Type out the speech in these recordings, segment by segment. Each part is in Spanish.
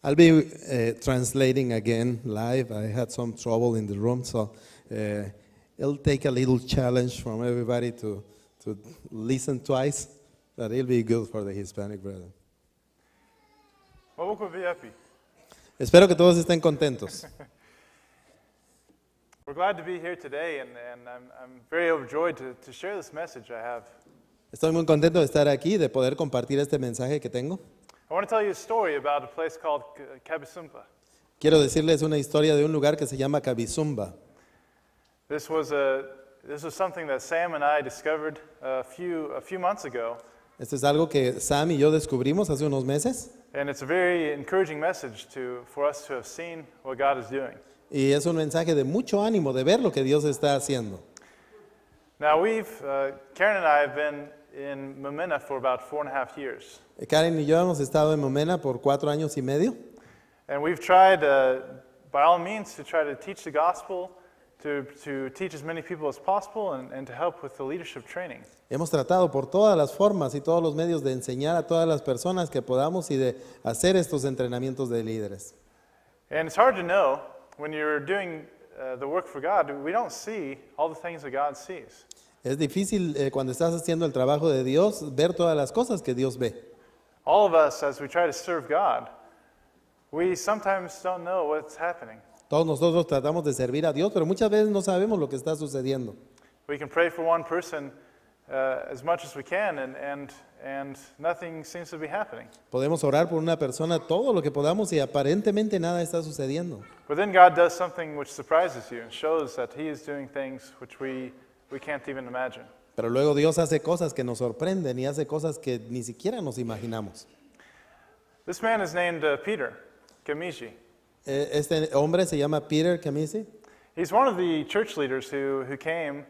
I'll be translating again live. I had some trouble in the room, so it'll take a little challenge from everybody to listen twice, but it'll be good for the Hispanic brethren. Well, we'll be happy. Espero que todos estén contentos. We're glad to be here today, and I'm very overjoyed to share this message I have. Estoy muy contento de estar aquí, de poder compartir este mensaje que tengo. I want to tell you a story about a place called Cabisumba. Quiero decirles una historia de un lugar que se llama Cabizumba. This was something that Sam and I discovered a few months ago. Esto es algo que Sam y yo descubrimos hace unos meses. And it's a very encouraging message for us to have seen what God is doing. Y es un mensaje de mucho ánimo de ver lo que Dios está haciendo. Now Karen and I have been in Mumena for about 4.5 years. Karen y yo hemos estado en Mumena por 4 años y medio. And we've tried, by all means, to try to teach the gospel, to teach as many people as possible, and to help with the leadership training. Hemos tratado por todas las formas y todos los medios de enseñar a todas las personas que podamos y de hacer estos entrenamientos de líderes. And it's hard to know when you're doing the work for God, we don't see all the things that God sees. Es difícil cuando estás haciendo el trabajo de Dios ver todas las cosas que Dios ve. All of us, as we try to serve God, we sometimes don't know what's happening. Todos nosotros tratamos de servir a Dios, pero muchas veces no sabemos lo que está sucediendo. We can pray for one person as much as we can, and nothing seems to be happening. Podemos orar por una persona todo lo que podamos y aparentemente nada está sucediendo. But then God does something which surprises you and shows that He is doing things which we can't even imagine. Pero luego Dios hace cosas que nos sorprenden y hace cosas que ni siquiera nos imaginamos. This man is named Peter Kamiji. Este hombre se llama Peter Kamisi. He's one of the church leaders who came.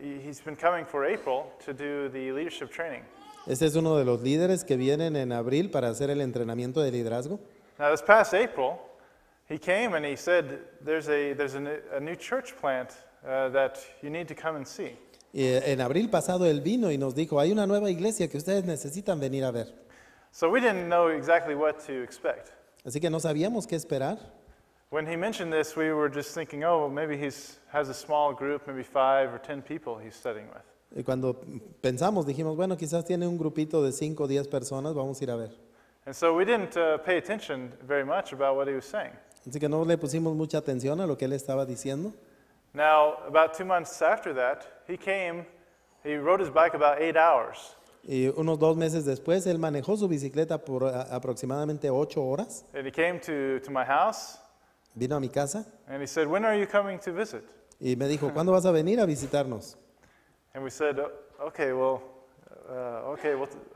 He's been coming for April to do the leadership training. Este es uno de los líderes que vienen en abril para hacer el entrenamiento de liderazgo. Now, this past April, he came and he said, "There's a new church plant that you need to come and see." Y en abril pasado él vino y nos dijo, hay una nueva iglesia que ustedes necesitan venir a ver. So we didn't know exactly what to expect. Así que no sabíamos qué esperar. When he mentioned this, we were just thinking, oh, well, maybe he has a small group, maybe 5 or 10 people he's studying with. Y cuando pensamos, dijimos, bueno, quizás tiene un grupito de 5 o 10 personas, vamos a ir a ver. And so we didn't pay attention very much about what he was saying. Así que no le pusimos mucha atención a lo que él estaba diciendo. Now, about 2 months after that, he came, he rode his bike about 8 hours. Y unos 2 meses después, él manejó su bicicleta por aproximadamente 8 horas. And he came to my house. Vino a mi casa. And he said, "When are you coming to visit?" Y me dijo, ¿cuándo vas a venir a visitarnos? And we said, "Okay, well,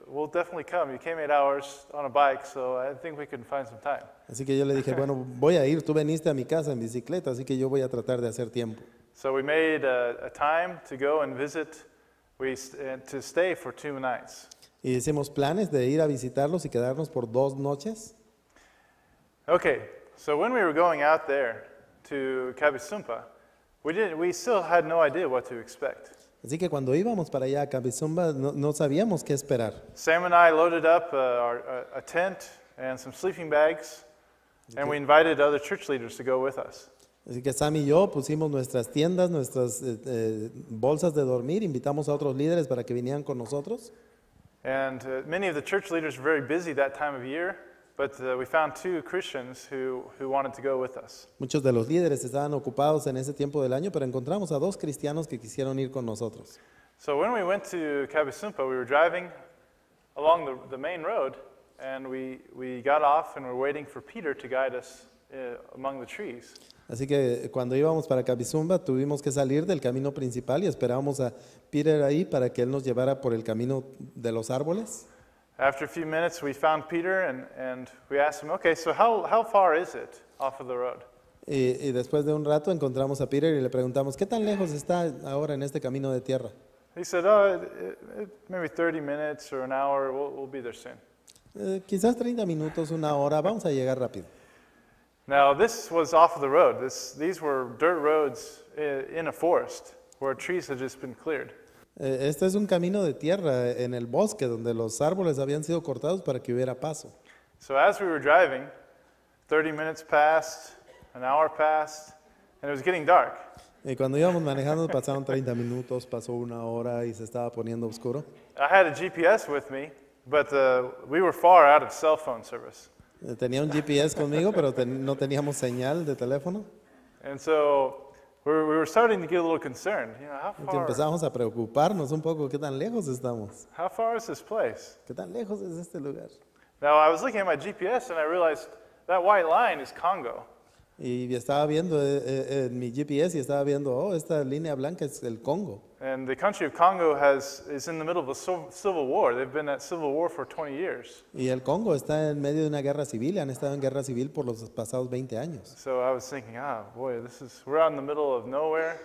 we'll definitely come. You came 8 hours on a bike, so I think we can find some time." Así que yo le dije, bueno, voy a ir. Tú veniste a mi casa en bicicleta, así que yo voy a tratar de hacer tiempo. So we made a time to go and visit, to stay for 2 nights. Y hicimos planes de ir a visitarlos y quedarnos por 2 noches. Okay, so when we were going out there to Cabisumba, we still had no idea what to expect. Así que cuando íbamos para allá a Cabizumba no sabíamos qué esperar. Sam and I loaded up a tent and some sleeping bags, and we invited other church leaders to go with us. Así que Sam y yo pusimos nuestras tiendas, nuestras bolsas de dormir, invitamos a otros líderes para que vinieran con nosotros. And many of the church leaders were very busy that time of year, but we found 2 Christians who wanted to go with us. Muchos de los líderes estaban ocupados en ese tiempo del año, pero encontramos a 2 cristianos que quisieron ir con nosotros. So when we went to Cabisumba, we were driving along the main road, and we got off and were waiting for Peter to guide us among the trees. Así que cuando íbamos para Cabizumba tuvimos que salir del camino principal y esperábamos a Peter ahí para que él nos llevara por el camino de los árboles. After a few minutes, we found Peter, and we asked him, "Okay, so how far is it off of the road?" Y después de un rato encontramos a Peter y le preguntamos, ¿qué tan lejos está ahora en este camino de tierra? He said, "Oh, maybe 30 minutes or an hour. We'll be there soon." Quizás 30 minutos, 1 hora, vamos a llegar rápido. Now, this was off of the road. These were dirt roads in a forest where trees had just been cleared. Este es un camino de tierra en el bosque donde los árboles habían sido cortados para que hubiera paso. So as we were driving, 30 minutes passed, an hour passed, and it was getting dark. Y cuando íbamos manejando pasaron 30 minutos, pasó una hora y se estaba poniendo oscuro. I had a GPS with me, but we were far out of cell phone service. Tenía un GPS conmigo, pero no teníamos señal de teléfono. And so we were starting to get a little concerned. You know, Entonces empezamos a preocuparnos un poco, ¿qué tan lejos estamos? how far is this place? ¿Qué tan lejos es este lugar? Now, I was looking at my GPS and I realized that white line is Congo. Y estaba viendo en mi GPS y estaba viendo, oh, esta línea blanca es el Congo. And the country of Congo is in the middle of a civil war. They've been at civil war for 20 years. Y el Congo está en medio de una guerra civil, han estado en guerra civil por los pasados 20 años. So I was thinking, boy, we're out in the middle of nowhere.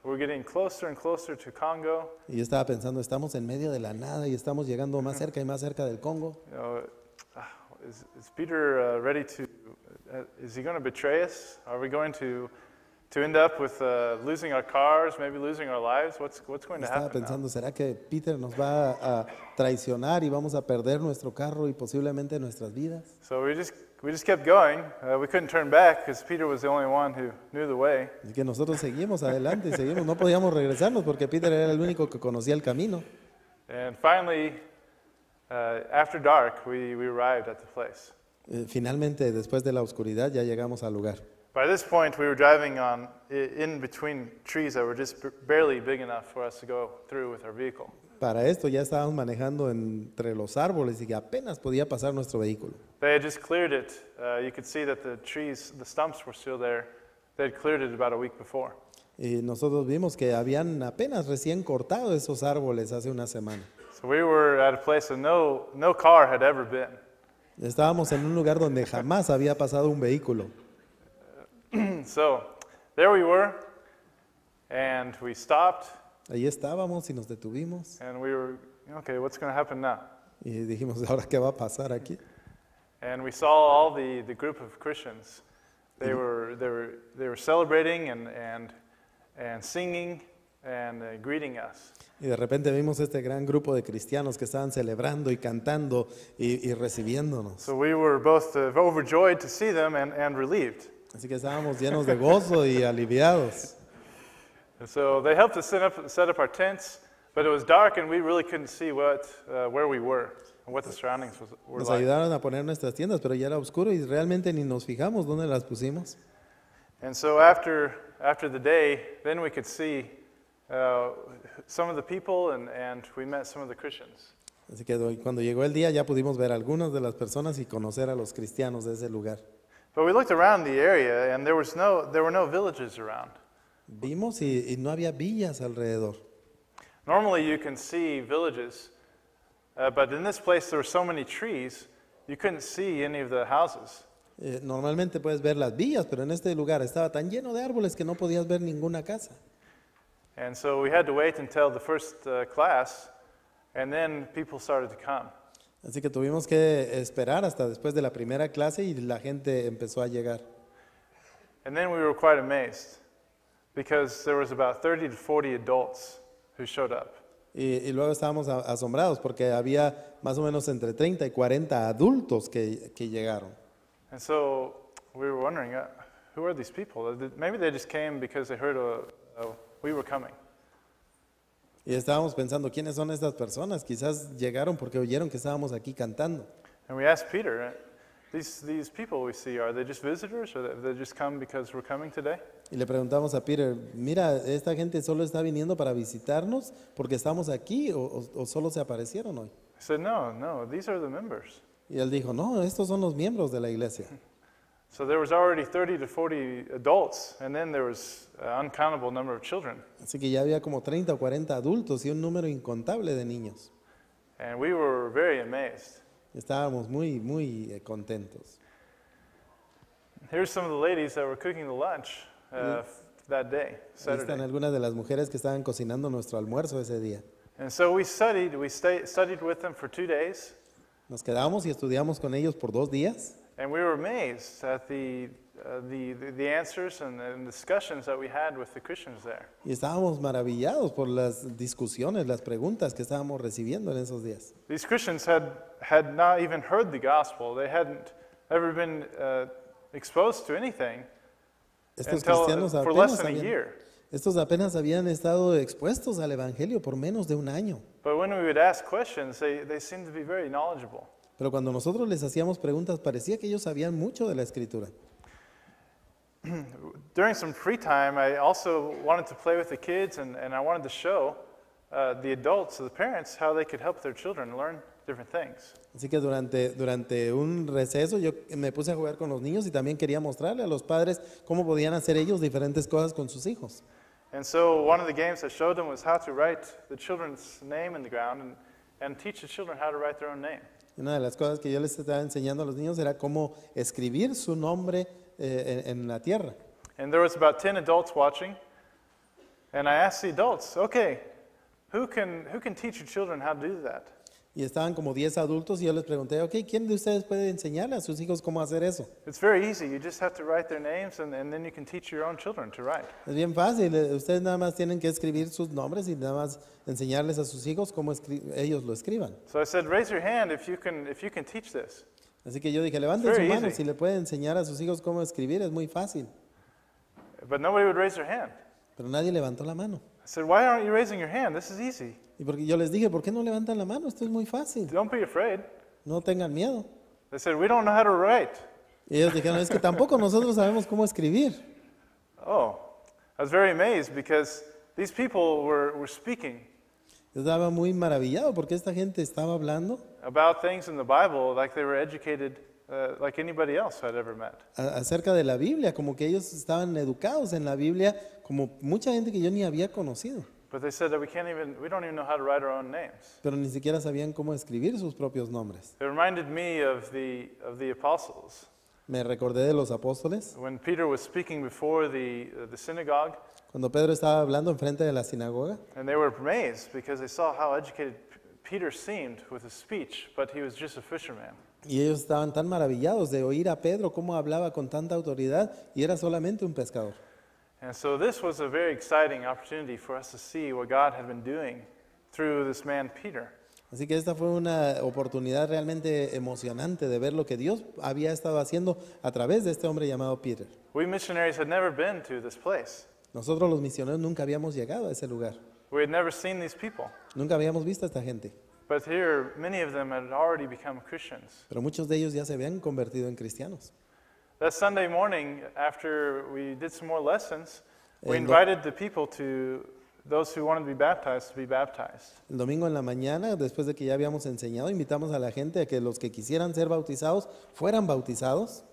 We're getting closer and closer to Congo. Y yo estaba pensando, estamos en medio de la nada y estamos llegando más cerca y más cerca del Congo. You know, is Peter ready to? Is he going to betray us? Are we going to end up with losing our cars, maybe losing our lives? What's going to Estaba happen pensando, now? ¿será que Peter nos va a traicionar y vamos a perder nuestro carro y posiblemente nuestras vidas? So we just kept going. We couldn't turn back because Peter was the only one who knew the way. Así que nosotros seguimos adelante y seguimos, no podíamos regresarnos porque Peter era el único que conocía el camino. And finally, after dark, we arrived at the place. Finalmente, después de la oscuridad, ya llegamos al lugar. By this point, we were driving in between trees that were just barely big enough for us to go through with our vehicle. Para esto ya estábamos manejando entre los árboles y que apenas podía pasar nuestro vehículo. They had just cleared it. You could see that the trees, the stumps were still there. They had cleared it about a week before. Y nosotros vimos que habían apenas recién cortado esos árboles hace una semana. So we were at a place that no car had ever been. Estábamos en un lugar donde jamás había pasado un vehículo. So there we were, and we stopped, Ahí estábamos y nos detuvimos and we were, okay, what's going to happen now? y dijimos, ¿ahora qué va a pasar aquí? And we saw all the group of Christians. They were celebrating and singing and greeting us. Y de repente vimos este gran grupo de cristianos que estaban celebrando y cantando y recibiéndonos. So we were both overjoyed to see them and relieved. Así que estábamos llenos de gozo y aliviados. And so they helped us set up our tents, but it was dark and we really couldn't see where we were and what the surroundings were Nos like. ayudaron a poner nuestras tiendas, pero ya era oscuro y realmente ni nos fijamos dónde las pusimos. And so after the day, then we could see some of the people and we met some of the Christians. Así que cuando llegó el día ya pudimos ver algunas de las personas y conocer a los cristianos de ese lugar. But we looked around the area and there were no villages around. Vimos y no había villas alrededor. Normally you can see villages, but in this place there were so many trees, you couldn't see any of the houses. Normalmente puedes ver las villas, pero en este lugar estaba tan lleno de árboles que no podías ver ninguna casa. And so we had to wait until the first class, and then people started to come. Así que tuvimos que esperar hasta después de la primera clase y la gente empezó a llegar. And then we were quite amazed, because there was about 30 to 40 adults who showed up. Y luego estábamos asombrados porque había más o menos entre 30 y 40 adultos que llegaron. And so we were wondering, who are these people? Maybe they just came because they heard we were coming. Y estábamos pensando, ¿quiénes son estas personas? Quizás llegaron porque oyeron que estábamos aquí cantando. And we asked Peter, these people we see, are they just visitors, or have they just come because we're coming today? Y le preguntamos a Peter, mira, ¿esta gente solo está viniendo para visitarnos porque estamos aquí o solo se aparecieron hoy? He said, no, these are the members. Y él dijo, no, estos son los miembros de la iglesia. So there was already 30 to 40 adults, and then there was an uncountable number of children. Así que ya había como 30 o 40 adultos y un número incontable de niños. And we were very amazed. Estábamos muy contentos. Here's some of the ladies that were cooking the lunch that day, Ahí están Saturday. algunas de las mujeres que estaban cocinando nuestro almuerzo ese día. And so we studied with them for 2 days, Nos quedamos y estudiamos con ellos por 2 días and we were amazed at the the answers and discussions that we had with the Christians there. Y estábamos maravillados por las discusiones, las preguntas que estábamos recibiendo en esos días. These Christians had not even heard the gospel. They hadn't ever been exposed to anything Estos until cristianos for less apenas than a habían, year. estos apenas habían estado expuestos al evangelio por menos de un año. But when we would ask questions, they seemed to be very knowledgeable. Pero cuando nosotros les hacíamos preguntas, parecía que ellos sabían mucho de la escritura. During some free time, I also wanted to play with the kids, and I wanted to show the adults, the parents, how they could help their children learn different things. Así que durante un receso yo me puse a jugar con los niños y también quería mostrarle a los padres cómo podían hacer ellos diferentes cosas con sus hijos. And so one of the games I showed them was how to write the children's name in the ground and teach the children how to write their own name. Y una de las cosas que yo les estaba enseñando a los niños era cómo escribir su nombre en la tierra. And there was about 10 adults watching, and I asked the adults, okay, who can teach your children how to do that? Y estaban como 10 adultos y yo les pregunté, ok, ¿quién de ustedes puede enseñarle a sus hijos cómo hacer eso? It's very easy. You just have to write their names, and then you can teach your own children to write. Es bien fácil, ustedes nada más tienen que escribir sus nombres y nada más enseñarles a sus hijos cómo ellos lo escriban. So I said, raise your hand if you can teach this. Así que yo dije, levanten su Very mano easy. si le pueden enseñar a sus hijos cómo escribir, es muy fácil. But nobody would raise their hand. Pero nadie levantó la mano. I said, why aren't you raising your hand? This is easy. Y porque yo les dije, ¿por qué no levantan la mano? Esto es muy fácil. Don't be afraid. No tengan miedo. They said, we don't know how to write. Y ellos dijeron, es que tampoco nosotros sabemos cómo escribir. Oh, I was very amazed because these people were speaking Yo estaba muy maravillado porque esta gente estaba hablando about things in the Bible like they were educated like anybody else I'd ever met. acerca de la Biblia, como que ellos estaban educados en la Biblia, como mucha gente que yo ni había conocido. But they said that we don't even know how to write our own names. Pero ni siquiera sabían cómo escribir sus propios nombres. It reminded me of the apostles. Me recordé de los apóstoles, When Peter was speaking before the synagogue, cuando Pedro estaba hablando enfrente de la sinagoga, and they were amazed because they saw how educated Peter seemed with his speech, but he was just a fisherman. y ellos estaban tan maravillados de oír a Pedro cómo hablaba con tanta autoridad y era solamente un pescador. And so this was a very exciting opportunity for us to see what God had been doing through this man Peter. Así que esta fue una oportunidad realmente emocionante de ver lo que Dios había estado haciendo a través de este hombre llamado Peter. We missionaries had never been to this place. Nosotros los misioneros nunca habíamos llegado a ese lugar, We had never seen these people. nunca habíamos visto a esta gente, But here, many of them had already become Christians. pero muchos de ellos ya se habían convertido en cristianos. That Sunday morning, after we did some more lessons, we El invited the people those who wanted to be baptized. El domingo en la mañana, después de que ya habíamos enseñado, invitamos a la gente a que los que quisieran ser bautizados fueran bautizados.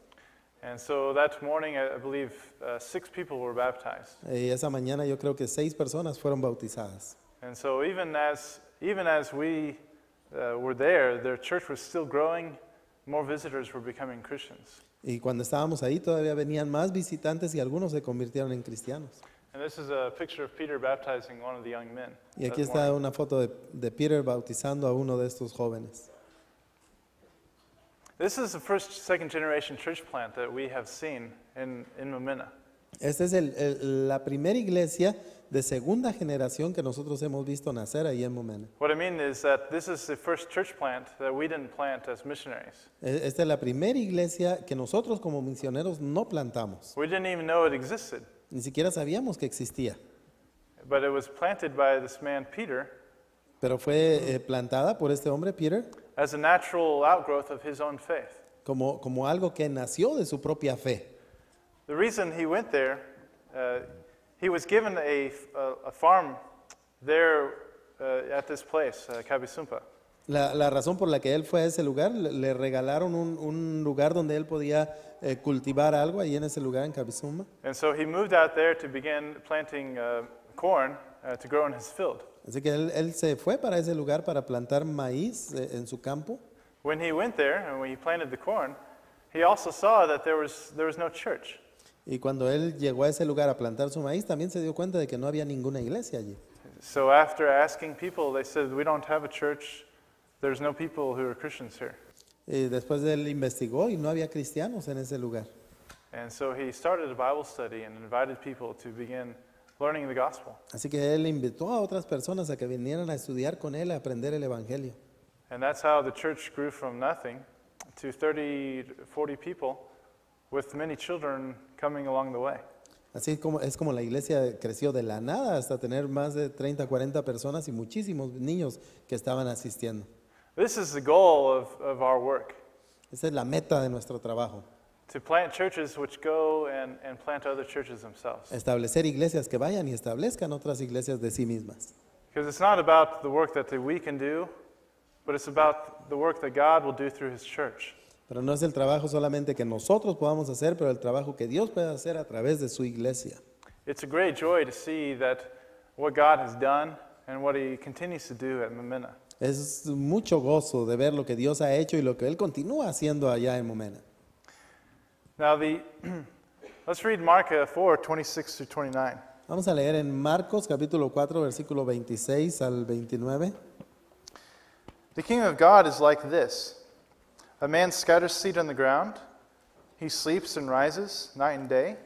And so that morning, I believe 6 people were baptized. Y esa mañana yo creo que 6 personas fueron bautizadas. And so even as we were there, their church was still growing. More visitors were becoming Christians. Y cuando estábamos ahí todavía venían más visitantes y algunos se convirtieron en cristianos. And this is a picture of Peter baptizing one of the young men. Y aquí that está morning. una foto de Peter bautizando a uno de estos jóvenes. This is the first, second generation church plant that we have seen in Mumena. Esta es la primera iglesia de segunda generación que nosotros hemos visto nacer ahí en Mumena. What I mean is that this is the first church plant that we didn't plant as missionaries. Esta es la primera iglesia que nosotros como misioneros no plantamos. We didn't even know it existed, Ni siquiera sabíamos que existía. but it was planted by this man Peter Pero fue plantada por este hombre, Peter, as a natural outgrowth of his own faith. como algo que nació de su propia fe. The reason he went there, he was given a farm there at this place, Kabisumpa. La razón por la que él fue a ese lugar, le regalaron un lugar donde él podía cultivar algo ahí en ese lugar en Kabisumba. And so he moved out there to begin planting corn to grow in his field. Así que él se fue para ese lugar para plantar maíz en su campo. When he went there and when he planted the corn, he also saw that there was no church. Y cuando él llegó a ese lugar a plantar su maíz, también se dio cuenta de que no había ninguna iglesia allí. So after asking people, they said, we don't have a church. There's no people who are Christians here. Y después de él investigó y no había cristianos en ese lugar. And so he started a Bible study and invited people to begin learning the gospel. Así que él invitó a otras personas a que vinieran a estudiar con él, a aprender el evangelio. And that's how the church grew from nothing to 30, 40 people, with many children coming along the way. Así es como la iglesia creció de la nada hasta tener más de 30, 40 personas y muchísimos niños que estaban asistiendo. This is the goal of our work. Esa es la meta de nuestro trabajo. To plant churches which go and plant other churches themselves. Establecer iglesias que vayan y establezcan otras iglesias de sí mismas. Because it's not about the work that we can do, but it's about the work that God will do through His church. Pero no es el trabajo solamente que nosotros podamos hacer, pero el trabajo que Dios puede hacer a través de su iglesia. It's a great joy to see that what God has done and what He continues to do at Mumena. Es mucho gozo de ver lo que Dios ha hecho y lo que Él continúa haciendo allá en Mumena. Now, let's read Mark 4, 26 through 29. Vamos a leer en Marcos capítulo 4, versículo 26 al 29. The kingdom of God is like this. A man scatters seed on the ground. He sleeps and rises night and day,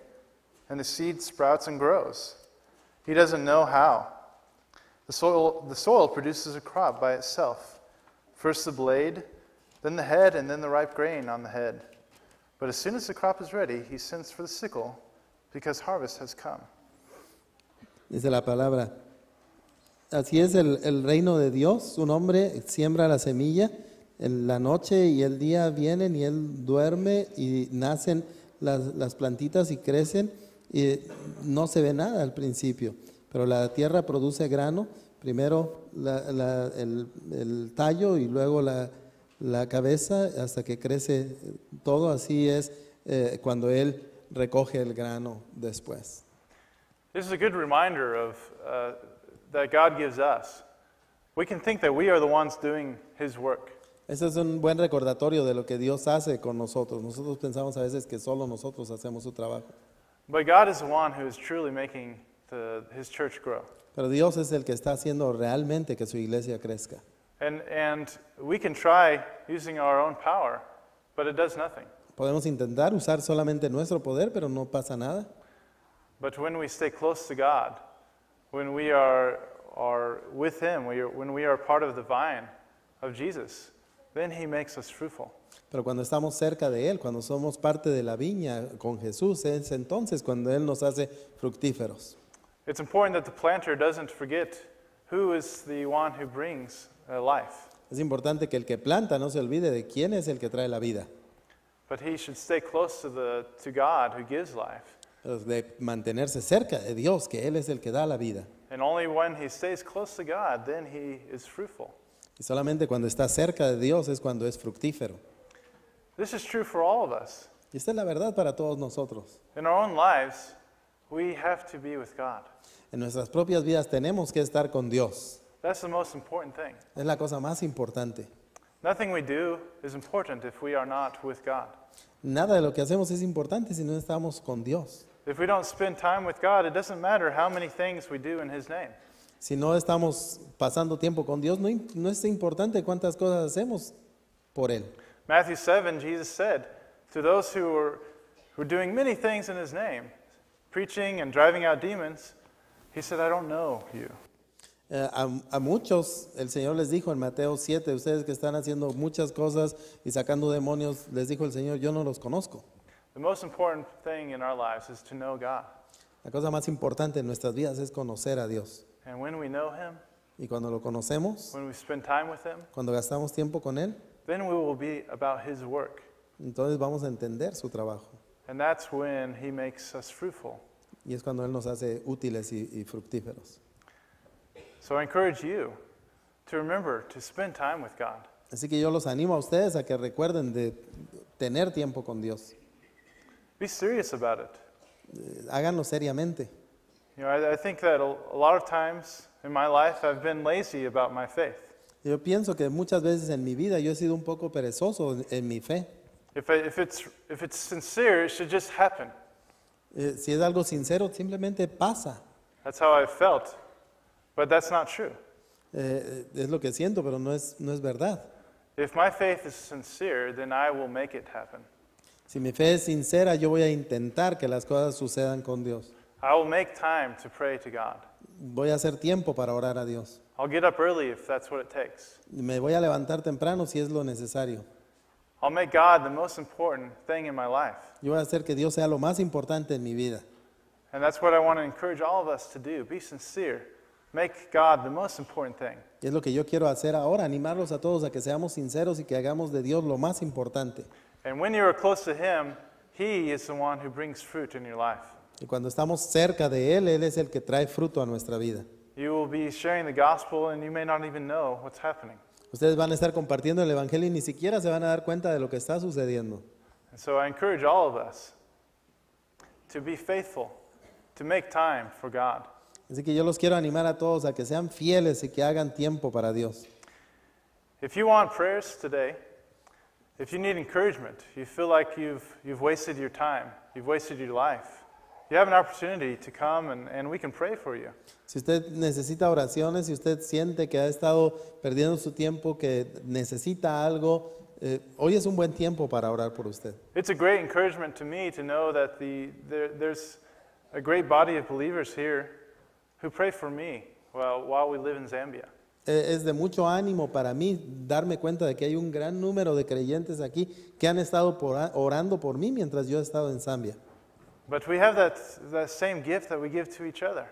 and the seed sprouts and grows. He doesn't know how. The soil produces a crop by itself. First the blade, then the head, and then the ripe grain on the head. But as soon as the crop is ready, he sends for the sickle, because harvest has come. Dice la palabra, así es el reino de Dios. Un hombre siembra la semilla, en la noche y el día vienen y él duerme y nacen las plantitas y crecen y no se ve nada al principio. Pero la tierra produce grano, primero el tallo y luego la cabeza hasta que crece todo. Así es cuando él recoge el grano después. This is a good reminder of that God gives us. We can think that we are the ones doing His work. Ese es un buen recordatorio de lo que Dios hace con nosotros. Nosotros pensamos a veces que solo nosotros hacemos su trabajo. But God is the one who is truly making His church grow. Pero Dios es el que está haciendo realmente que su iglesia crezca. And we can try using our own power, but it does nothing. Podemos intentar usar solamente nuestro poder, pero no pasa nada. But when we stay close to God, when we are with Him, when we are part of the vine of Jesus, then He makes us fruitful. Pero cuando estamos cerca de Él, cuando somos parte de la viña con Jesús, es entonces cuando Él nos hace fructíferos. It's important that the planter doesn't forget who is the one who brings life. Es importante que el que planta no se olvide de quién es el que trae la vida. But he should stay close to God who gives life. De mantenerse cerca de Dios, que Él es el que da la vida. And only when he stays close to God, then he is fruitful. Y solamente cuando está cerca de Dios es cuando es fructífero. This is true for all of us. Y esta es la verdad para todos nosotros. In our own lives, we have to be with God. En nuestras propias vidas tenemos que estar con Dios. That's the most important thing. Es la cosa más importante. Nothing we do is important if we are not with God. Nada de lo que hacemos es importante si no estamos con Dios. If we don't spend time with God, it doesn't matter how many things we do in His name. Si no estamos pasando tiempo con Dios, no es importante cuántas cosas hacemos por Él. Matthew 7, Jesus said, to those who were doing many things in His name, preaching and driving out demons, He said, I don't know you. A muchos, el Señor les dijo en Mateo 7, ustedes que están haciendo muchas cosas y sacando demonios, les dijo el Señor, yo no los conozco. The most important thing in our lives is to know God. La cosa más importante en nuestras vidas es conocer a Dios. And when we know Him, Y cuando lo conocemos, when we spend time with Him, cuando gastamos tiempo con Él, then we will be about His work. entonces vamos a entender su trabajo. And that's when He makes us fruitful. Y es cuando Él nos hace útiles y fructíferos. So I encourage you to remember to spend time with God. Así que yo los animo a ustedes a que recuerden de tener tiempo con Dios. Be serious about it. Háganlo seriamente. You know, I think that a lot of times in my life I've been lazy about my faith. Yo pienso que muchas veces en mi vida yo he sido un poco perezoso en mi fe. If it's sincere, it should just happen. Si es algo sincero, simplemente pasa. That's how I felt. But that's not true. Es lo que siento, pero no es verdad. If my faith is sincere, then I will make it happen. Si mi fe es sincera, yo voy a intentar que las cosas sucedan con Dios. I will make time to pray to God. Voy a hacer tiempo para orar a Dios. I'll get up early if that's what it takes. Me voy a levantar temprano si es lo necesario. I'll make God the most important thing in my life. Yo voy a hacer que Dios sea lo más importante en mi vida. And that's what I want to encourage all of us to do. Be sincere. Make God the most important thing. Y es lo que yo quiero hacer ahora, animarlos a todos a que seamos sinceros y que hagamos de Dios lo más importante. And when you are close to Him, He is the one who brings fruit in your life. Y cuando estamos cerca de Él, Él es el que trae fruto a nuestra vida. You will be sharing the gospel and you may not even know what's happening. Ustedes van a estar compartiendo el Evangelio y ni siquiera se van a dar cuenta de lo que está sucediendo. And so I encourage all of us to be faithful, to make time for God. Así que yo los quiero animar a todos a que sean fieles y que hagan tiempo para Dios. If you want prayers today, if you need encouragement, you feel like you've wasted your time, you've wasted your life, you have an opportunity to come and we can pray for you. Si usted necesita oraciones, si usted siente que ha estado perdiendo su tiempo, que necesita algo, hoy es un buen tiempo para orar por usted. It's a great encouragement to me to know that there's a great body of believers here who pray for me while we live in Zambia. Es de mucho ánimo para mí darme cuenta de que hay un gran número de creyentes aquí que han estado orando por mí mientras yo he estado en Zambia. But we have that same gift that we give to each other.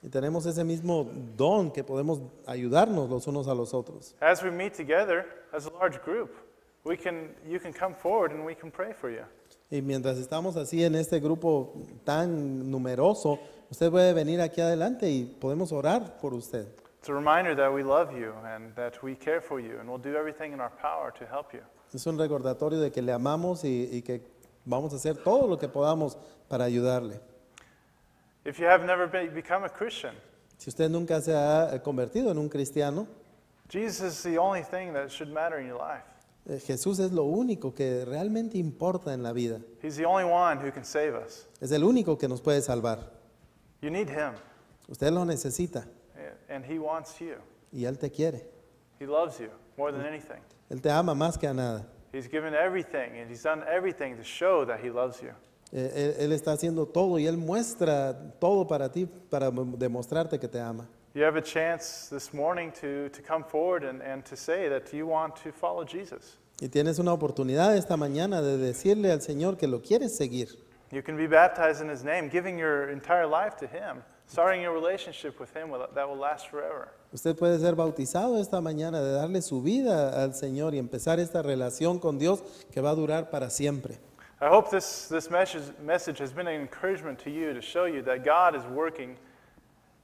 Y tenemos ese mismo don que podemos ayudarnos los unos a los otros. As we meet together as a large group, you can come forward and we can pray for you. Y mientras estamos así en este grupo tan numeroso, usted puede venir aquí adelante y podemos orar por usted. It's a reminder that we love you and that we care for you and we'll do everything in our power to help you. Es un recordatorio de que le amamos y que vamos a hacer todo lo que podamos para ayudarle. If you have never become a Christian, Si usted nunca se ha convertido en un cristiano, Jesus is the only thing that should matter in your life. Jesús es lo único que realmente importa en la vida. He's the only one who can save us. Es el único que nos puede salvar. You need Him, Usted lo necesita and He wants you. y Él te quiere. He loves you more than anything. Él te ama más que a nada. He's given everything, and He's done everything to show that He loves you. Él está haciendo todo y Él muestra todo para ti, para demostrarte que te ama. You have a chance this morning to come forward and to say that you want to follow Jesus. Y tienes una oportunidad esta mañana de decirle al Señor que lo quieres seguir. You can be baptized in His name, giving your entire life to Him, starting a relationship with Him that will last forever. Usted puede ser bautizado esta mañana, de darle su vida al Señor y empezar esta relación con Dios que va a durar para siempre. I hope this message has been an encouragement to you to show you that God is working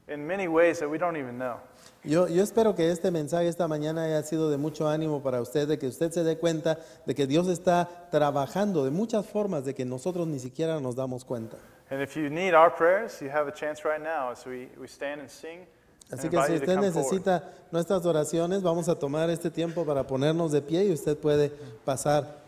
in many ways that we don't even know. Yo espero que este mensaje esta mañana haya sido de mucho ánimo para usted, de que usted se dé cuenta de que Dios está trabajando de muchas formas de que nosotros ni siquiera nos damos cuenta. And if you need our prayers, you have a chance right now as we stand and sing. Así que si usted necesita nuestras oraciones, vamos a tomar este tiempo para ponernos de pie y usted puede pasar